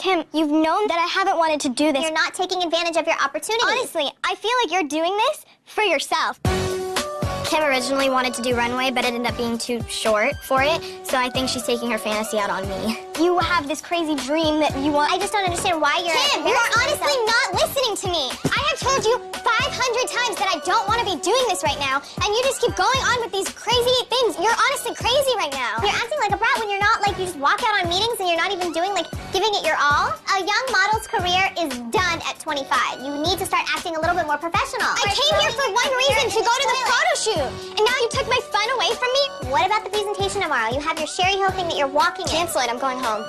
Kim, you've known that I haven't wanted to do this. You're not taking advantage of your opportunity. Honestly, I feel like you're doing this for yourself. Kim originally wanted to do runway, but it ended up being too short for it, so I think she's taking her fantasy out on me. You have this crazy dream that you want. I just don't understand why you're... Kim, you are honestly not listening to me. I have told you 500 times that I don't want to be doing this right now, and you just keep going on with these crazy things. You're honestly crazy right now. You're acting like a brat when you're not, like, you just walk out on meetings and you're not even doing, like, giving it your all. A young model's career is done at 25. You need to start acting a little bit more professional. I came here for one reason, to go to the photo shoot. And now you took my fun away from me? What about the presentation tomorrow? You have your Sherry Hill thing that you're walking in. Cancel it, I'm going home.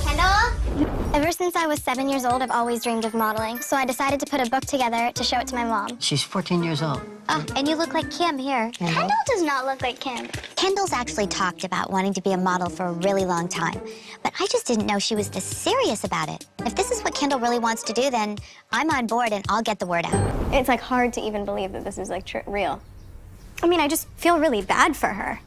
Kendall? Ever since I was 7 years old, I've always dreamed of modeling. So I decided to put a book together to show it to my mom. She's 14 years old. Oh, and you look like Kim here. Kendall does not look like Kim. Kendall's actually talked about wanting to be a model for a really long time, but I just didn't know she was this serious about it. If this is what Kendall really wants to do, then I'm on board and I'll get the word out. It's like hard to even believe that this is like real. I mean, I just feel really bad for her.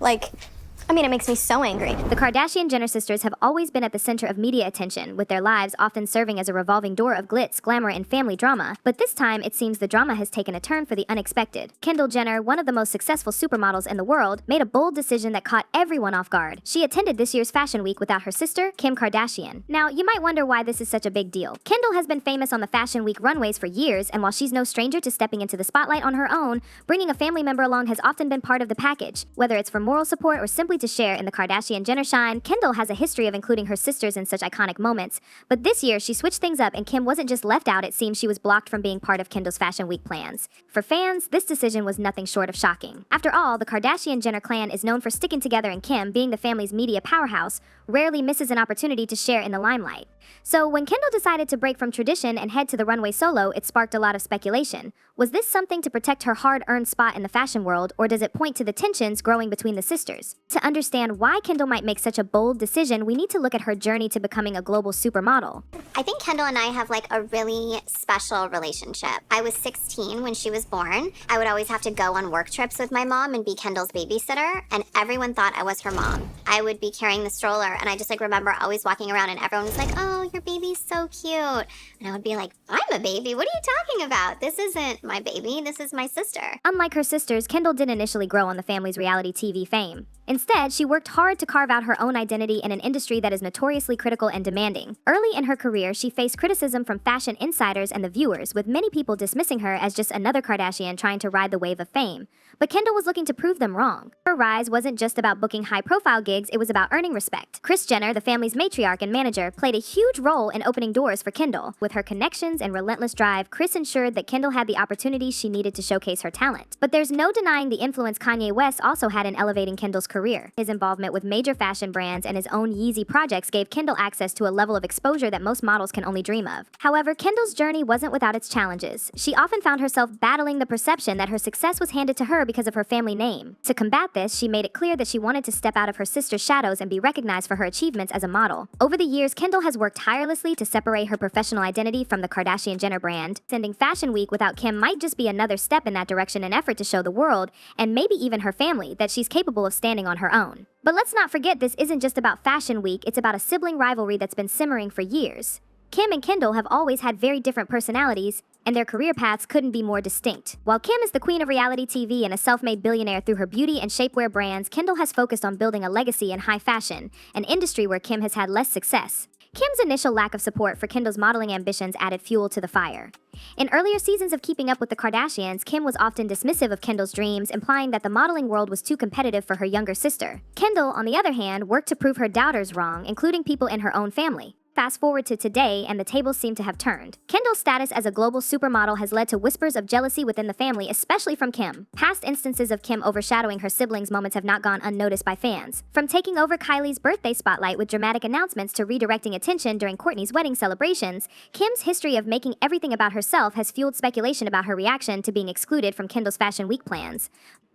It makes me so angry. The Kardashian Jenner sisters have always been at the center of media attention, with their lives often serving as a revolving door of glitz, glamour, and family drama. But this time, it seems the drama has taken a turn for the unexpected. Kendall Jenner, one of the most successful supermodels in the world, made a bold decision that caught everyone off guard. She attended this year's Fashion Week without her sister, Kim Kardashian. Now, you might wonder why this is such a big deal. Kendall has been famous on the Fashion Week runways for years, and while she's no stranger to stepping into the spotlight on her own, bringing a family member along has often been part of the package. Whether it's for moral support or simply to share in the Kardashian Jenner shine, Kendall has a history of including her sisters in such iconic moments. But this year, she switched things up and Kim wasn't just left out, it seems she was blocked from being part of Kendall's Fashion Week plans. For fans, this decision was nothing short of shocking. After all, the Kardashian Jenner clan is known for sticking together, and Kim, being the family's media powerhouse, rarely misses an opportunity to share in the limelight. So when Kendall decided to break from tradition and head to the runway solo, it sparked a lot of speculation. Was this something to protect her hard-earned spot in the fashion world, or does it point to the tensions growing between the sisters? To understand why Kendall might make such a bold decision, we need to look at her journey to becoming a global supermodel. I think Kendall and I have like a really special relationship. I was 16 when she was born. I would always have to go on work trips with my mom and be Kendall's babysitter, and everyone thought I was her mom. I would be carrying the stroller, and I just remember always walking around and everyone was like, "Oh, your baby's so cute." And I would be like, "I'm a baby? What are you talking about? This isn't my baby, this is my sister." Unlike her sisters, Kendall didn't initially grow on the family's reality TV fame. Instead, she worked hard to carve out her own identity in an industry that is notoriously critical and demanding. Early in her career, she faced criticism from fashion insiders and the viewers, with many people dismissing her as just another Kardashian trying to ride the wave of fame. But Kendall was looking to prove them wrong. Her rise wasn't just about booking high-profile gigs, it was about earning respect. Kris Jenner, the family's matriarch and manager, played a huge role in opening doors for Kendall. With her connections and relentless drive, Kris ensured that Kendall had the opportunities she needed to showcase her talent. But there's no denying the influence Kanye West also had in elevating Kendall's career. His involvement with major fashion brands and his own Yeezy projects gave Kendall access to a level of exposure that most models can only dream of. However, Kendall's journey wasn't without its challenges. She often found herself battling the perception that her success was handed to her because of her family name. To combat this, she made it clear that she wanted to step out of her sister's shadows and be recognized for her achievements as a model. Over the years, Kendall has worked tirelessly to separate her professional identity from the Kardashian Jenner brand. Sending Fashion Week without Kim might just be another step in that direction, an effort to show the world, and maybe even her family, that she's capable of standing on her own. But let's not forget, this isn't just about Fashion Week, it's about a sibling rivalry that's been simmering for years. Kim and Kendall have always had very different personalities, and their career paths couldn't be more distinct. While Kim is the queen of reality TV and a self-made billionaire through her beauty and shapewear brands, Kendall has focused on building a legacy in high fashion, an industry where Kim has had less success. Kim's initial lack of support for Kendall's modeling ambitions added fuel to the fire. In earlier seasons of Keeping Up with the Kardashians, Kim was often dismissive of Kendall's dreams, implying that the modeling world was too competitive for her younger sister. Kendall, on the other hand, worked to prove her doubters wrong, including people in her own family. Fast forward to today, and the tables seem to have turned. Kendall's status as a global supermodel has led to whispers of jealousy within the family, especially from Kim. Past instances of Kim overshadowing her siblings' moments have not gone unnoticed by fans. From taking over Kylie's birthday spotlight with dramatic announcements to redirecting attention during Kourtney's wedding celebrations, Kim's history of making everything about herself has fueled speculation about her reaction to being excluded from Kendall's Fashion Week plans.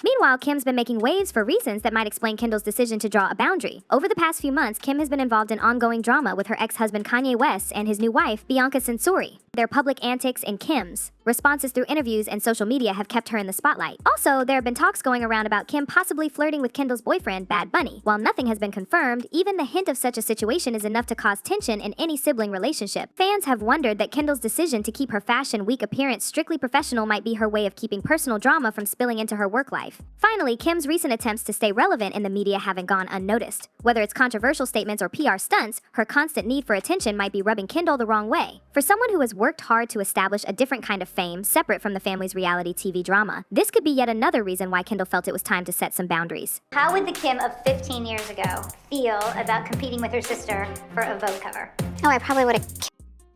Meanwhile, Kim's been making waves for reasons that might explain Kendall's decision to draw a boundary. Over the past few months, Kim has been involved in ongoing drama with her ex-husband Kanye West and his new wife, Bianca Censori. Their public antics and Kim's responses through interviews and social media have kept her in the spotlight. Also, there have been talks going around about Kim possibly flirting with Kendall's boyfriend, Bad Bunny. While nothing has been confirmed, even the hint of such a situation is enough to cause tension in any sibling relationship. Fans have wondered that Kendall's decision to keep her Fashion Week appearance strictly professional might be her way of keeping personal drama from spilling into her work life. Finally, Kim's recent attempts to stay relevant in the media haven't gone unnoticed. Whether it's controversial statements or PR stunts, her constant need for attention might be rubbing Kendall the wrong way. For someone who has worked hard to establish a different kind of fame separate from the family's reality TV drama, this could be yet another reason why Kendall felt it was time to set some boundaries. How would the Kim of 15 years ago feel about competing with her sister for a Vogue cover? Oh, I probably would have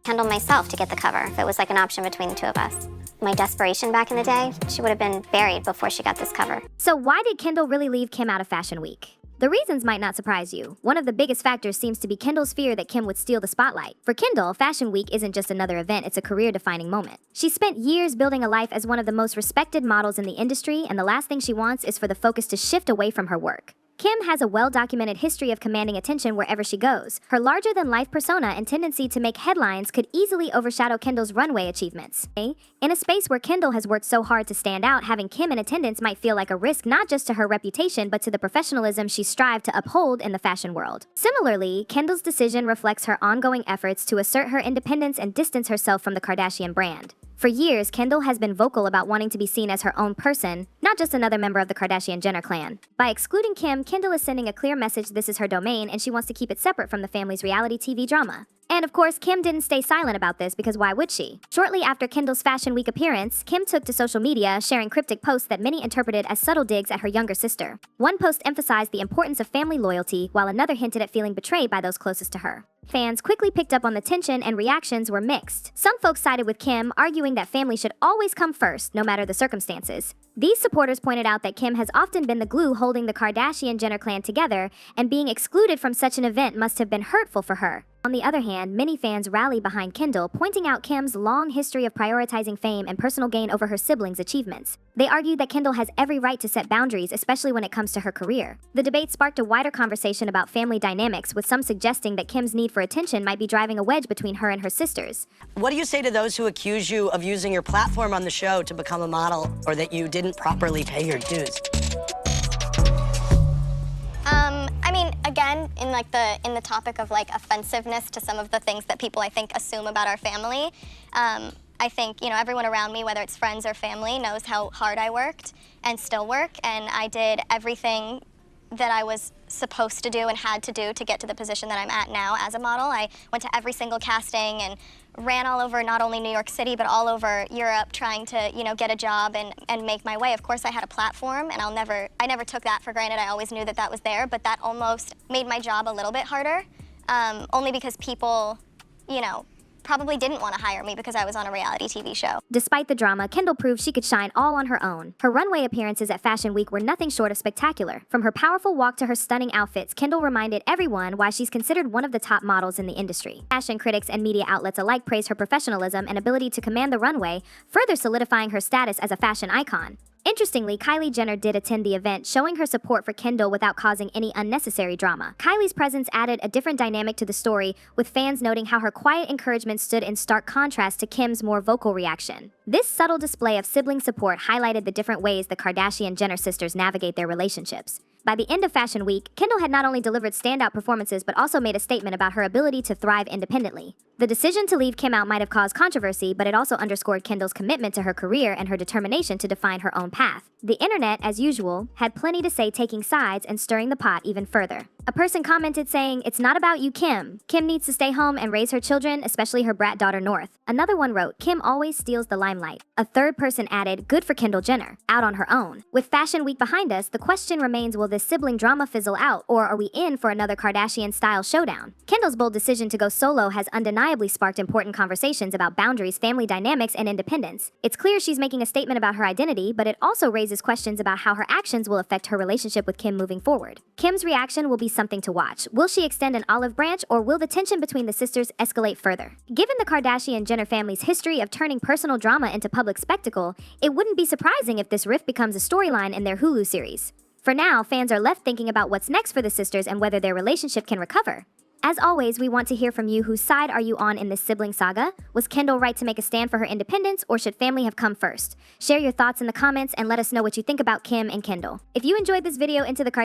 Kendall myself to get the cover if it was like an option between the two of us. My desperation back in the day, she would have been buried before she got this cover. So why did Kendall really leave Kim out of Fashion Week? The reasons might not surprise you. One of the biggest factors seems to be Kendall's fear that Kim would steal the spotlight. For Kendall, Fashion Week isn't just another event, it's a career-defining moment. She spent years building a life as one of the most respected models in the industry, and the last thing she wants is for the focus to shift away from her work. Kim has a well-documented history of commanding attention wherever she goes. Her larger-than-life persona and tendency to make headlines could easily overshadow Kendall's runway achievements. In a space where Kendall has worked so hard to stand out, having Kim in attendance might feel like a risk not just to her reputation but to the professionalism she strived to uphold in the fashion world. Similarly, Kendall's decision reflects her ongoing efforts to assert her independence and distance herself from the Kardashian brand. For years, Kendall has been vocal about wanting to be seen as her own person, not just another member of the Kardashian Jenner clan. By excluding Kim, Kendall is sending a clear message this is her domain and she wants to keep it separate from the family's reality TV drama. And of course, Kim didn't stay silent about this because why would she? Shortly after Kendall's Fashion Week appearance, Kim took to social media, sharing cryptic posts that many interpreted as subtle digs at her younger sister. One post emphasized the importance of family loyalty, while another hinted at feeling betrayed by those closest to her. Fans quickly picked up on the tension and reactions were mixed. Some folks sided with Kim, arguing that family should always come first, no matter the circumstances. These supporters pointed out that Kim has often been the glue holding the Kardashian-Jenner clan together, and being excluded from such an event must have been hurtful for her. On the other hand, many fans rally behind Kendall, pointing out Kim's long history of prioritizing fame and personal gain over her siblings' achievements. They argued that Kendall has every right to set boundaries, especially when it comes to her career. The debate sparked a wider conversation about family dynamics, with some suggesting that Kim's need for attention might be driving a wedge between her and her sisters. What do you say to those who accuse you of using your platform on the show to become a model, or that you didn't properly pay your dues? I mean, again, in the topic of like offensiveness to some of the things that people I think assume about our family, I think, everyone around me, whether it's friends or family, knows how hard I worked and still work, and I did everything that I was supposed to do and had to do to get to the position that I'm at now as a model. I went to every single casting and ran all over not only New York City but all over Europe trying to, get a job and make my way. Of course, I had a platform, and I never took that for granted. I always knew that that was there, but that almost made my job a little bit harder, only because people, probably didn't want to hire me because I was on a reality TV show. Despite the drama, Kendall proved she could shine all on her own. Her runway appearances at Fashion Week were nothing short of spectacular. From her powerful walk to her stunning outfits, Kendall reminded everyone why she's considered one of the top models in the industry. Fashion critics and media outlets alike praised her professionalism and ability to command the runway, further solidifying her status as a fashion icon. Interestingly, Kylie Jenner did attend the event, showing her support for Kendall without causing any unnecessary drama. Kylie's presence added a different dynamic to the story, with fans noting how her quiet encouragement stood in stark contrast to Kim's more vocal reaction. This subtle display of sibling support highlighted the different ways the Kardashian-Jenner sisters navigate their relationships. By the end of Fashion Week, Kendall had not only delivered standout performances but also made a statement about her ability to thrive independently. The decision to leave Kim out might have caused controversy, but it also underscored Kendall's commitment to her career and her determination to define her own path. The internet, as usual, had plenty to say, taking sides and stirring the pot even further. A person commented saying, "It's not about you, Kim. Kim needs to stay home and raise her children, especially her brat daughter North." Another one wrote, "Kim always steals the limelight." A third person added, "Good for Kendall Jenner, out on her own." With Fashion Week behind us, the question remains, will this sibling drama fizzle out, or are we in for another Kardashian-style showdown? Kendall's bold decision to go solo has undeniably sparked important conversations about boundaries, family dynamics, and independence. It's clear she's making a statement about her identity, but it also raises questions about how her actions will affect her relationship with Kim moving forward. Kim's reaction will be something to watch. Will she extend an olive branch, or will the tension between the sisters escalate further? Given the Kardashian-Jenner family's history of turning personal drama into public spectacle, it wouldn't be surprising if this rift becomes a storyline in their Hulu series. For now, fans are left thinking about what's next for the sisters and whether their relationship can recover. As always, we want to hear from you. Whose side are you on in this sibling saga? Was Kendall right to make a stand for her independence, or should family have come first? Share your thoughts in the comments and let us know what you think about Kim and Kendall. If you enjoyed this video, Into the